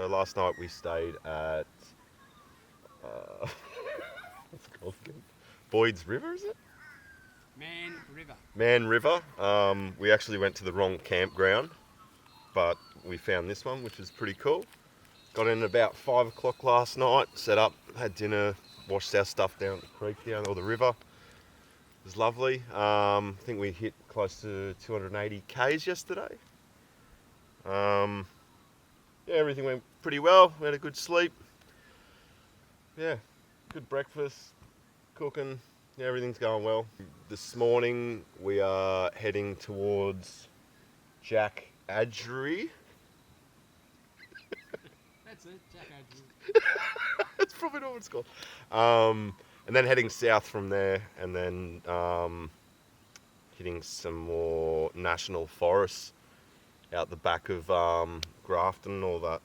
So last night we stayed at what's it called again? Boyd's River, is it? Mann River. Mann River. We actually went to the wrong campground, but we found this one, which is pretty cool. Got in about 5 o'clock last night, set up, had dinner, washed our stuff down the creek, down or the river. It was lovely. I think we hit close to 280 Ks yesterday. Yeah, everything went pretty well. We had a good sleep. Yeah, good breakfast, cooking. Yeah, everything's going well. This morning we are heading towards Jack Adgery. That's it, Jack Adgery. That's probably not what it's called. And then heading south from there, and then hitting some more national forests out the back of Grafton and all that,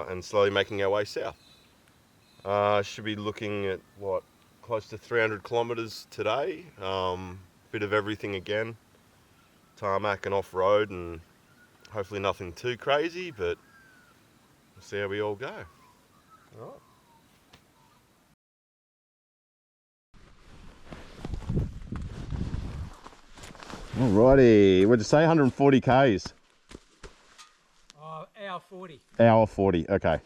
and slowly making our way south. Should be looking at what, close to 300 kilometres today. Bit of everything again, tarmac and off-road, and hopefully nothing too crazy, but we'll see how we all go. All right. Alrighty, what'd you say, 140 Ks? Hour 40. Hour 40, okay.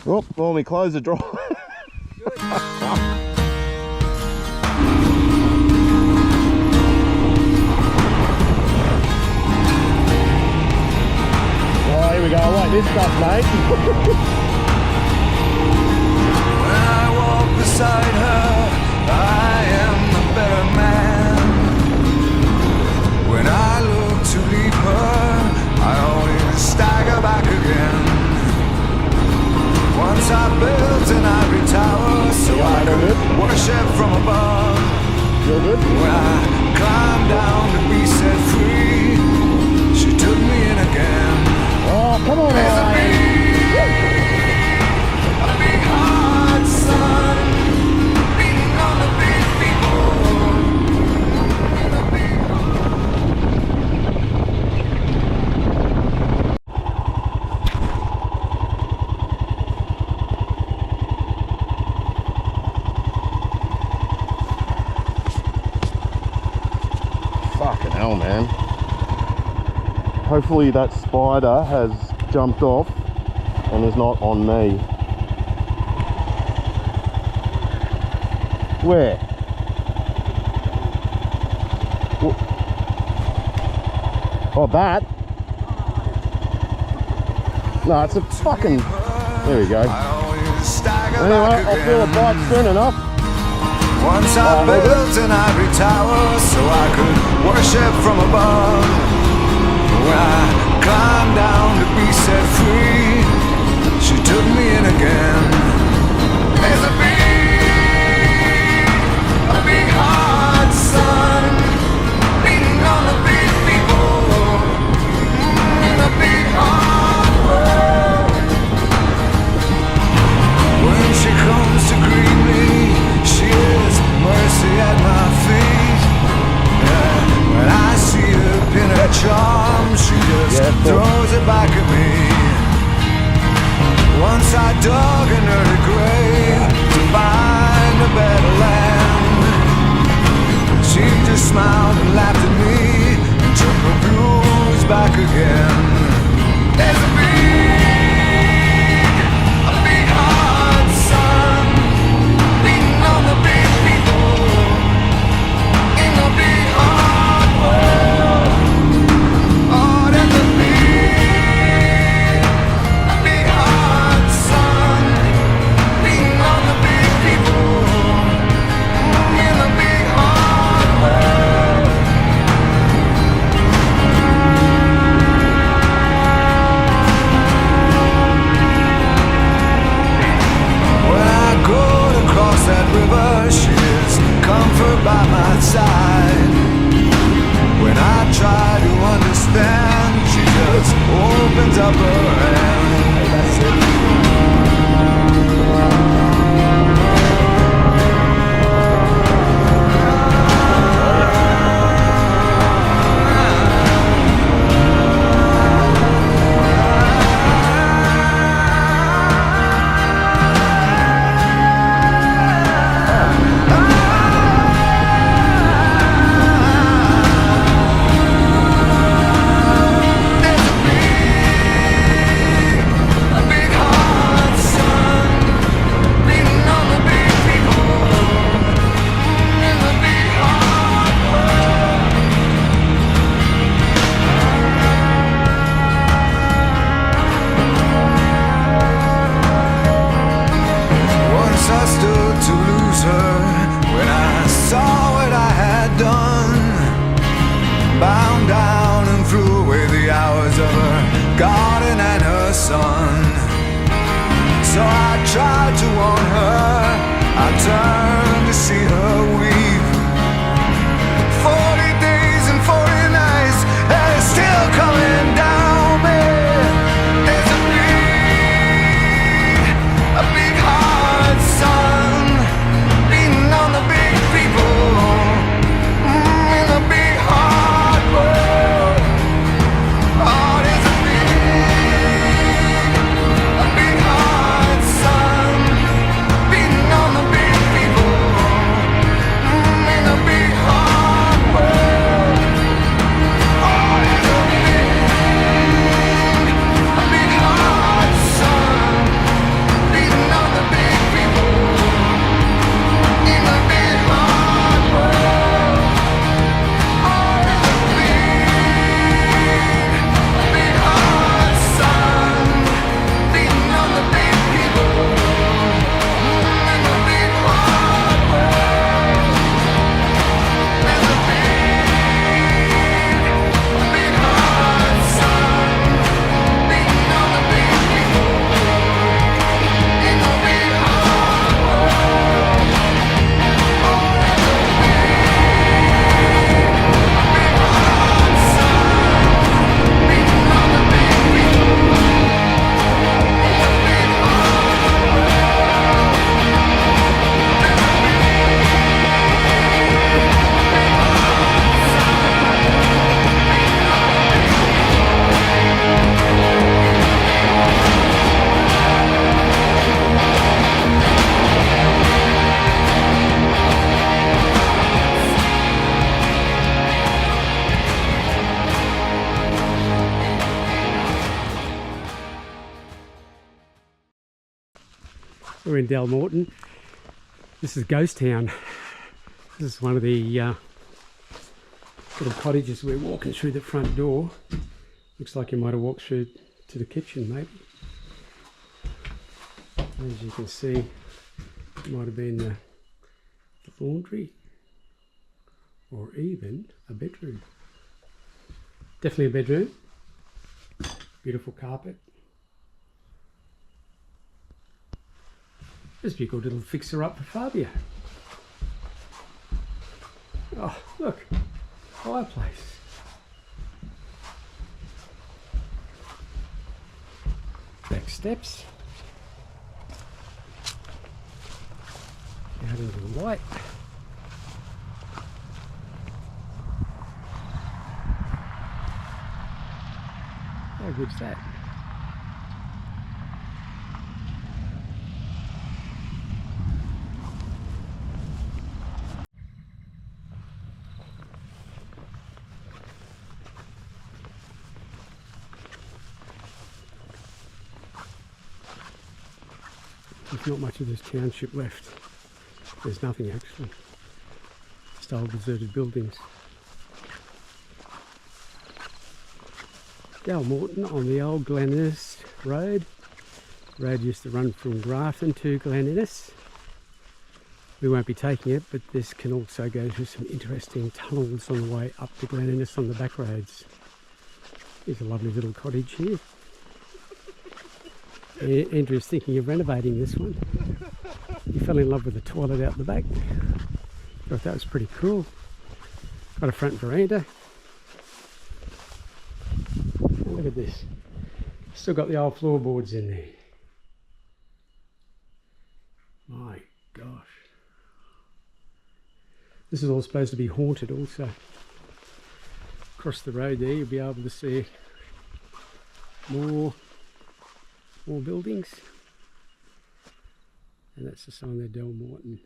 Oh, well, we close the door. Oh, here we go. I like this stuff, mate. When I walk beside her, I am the better man. When I look to leave her, I always stagger back again. Once I built an ivory tower so I could worship from above. Feel good? When I climbed down to be set free, she took me in again. Oh, come on, There's a big hot sun beating on the big people. Fucking hell, man. Hopefully that spider has jumped off and is not on me. Where? Oh, that? No, it's a fucking... There we go. Anyway, I'll feel a bite soon enough. Once I built an ivory tower so I could worship from above. When I climbed down to be set free, she took me in again. There's a big hot sun beating on the big people in a big hard world. When she comes to greet me, she is mercy at my feet. Yeah, when I see her pin her charm, she just throws it back at me. Once I dug an early grave to find a better land. She just smiled and laughed at me and took her blues back again. There's a big hot sun beating on the big people in the big hard world. Oh, there's a big hot sun beating on the big people in the big hard world. When I go to cross that river, she is comfort by my side. When I try to understand, she just opens up her hand. That's it. We're in Delmorton. This is Ghost Town. This is one of the little cottages. We're walking through the front door. Looks like you might have walked through to the kitchen, maybe. As you can see, it might have been the laundry or even a bedroom. Definitely a bedroom. Beautiful carpet. This would be a good little fixer up for Fabio. Oh, look, fireplace. Back steps. Out into the light. How good's that? There's not much of this township left. There's nothing actually. Just old deserted buildings. Dalmorton on the old Glen Innes road. The road used to run from Grafton to Glen Innes. We won't be taking it, but this can also go through some interesting tunnels on the way up to Glen Innes on the back roads. There's a lovely little cottage here. Andrew's thinking of renovating this one. He fell in love with the toilet out the back. Thought that was pretty cool. Got a front veranda. Oh, look at this. Still got the old floorboards in there. My gosh. This is all supposed to be haunted also. Across the road there you'll be able to see more buildings, and that's the sign there, Delmorton.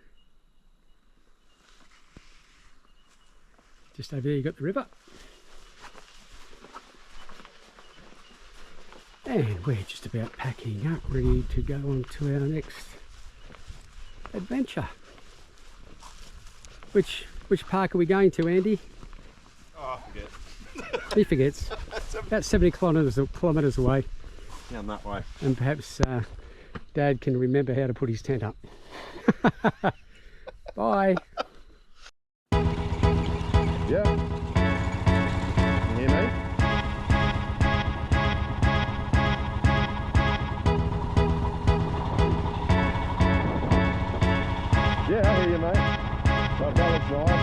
Just over there you got the river, and we're just about packing up, ready to go on to our next adventure. Which park are we going to, Andy? Oh, I forget. He forgets. About 70 kilometres away. Down that way. And perhaps Dad can remember how to put his tent up. Bye. Yeah. Can you hear me? Yeah, I hear you, mate. That was nice.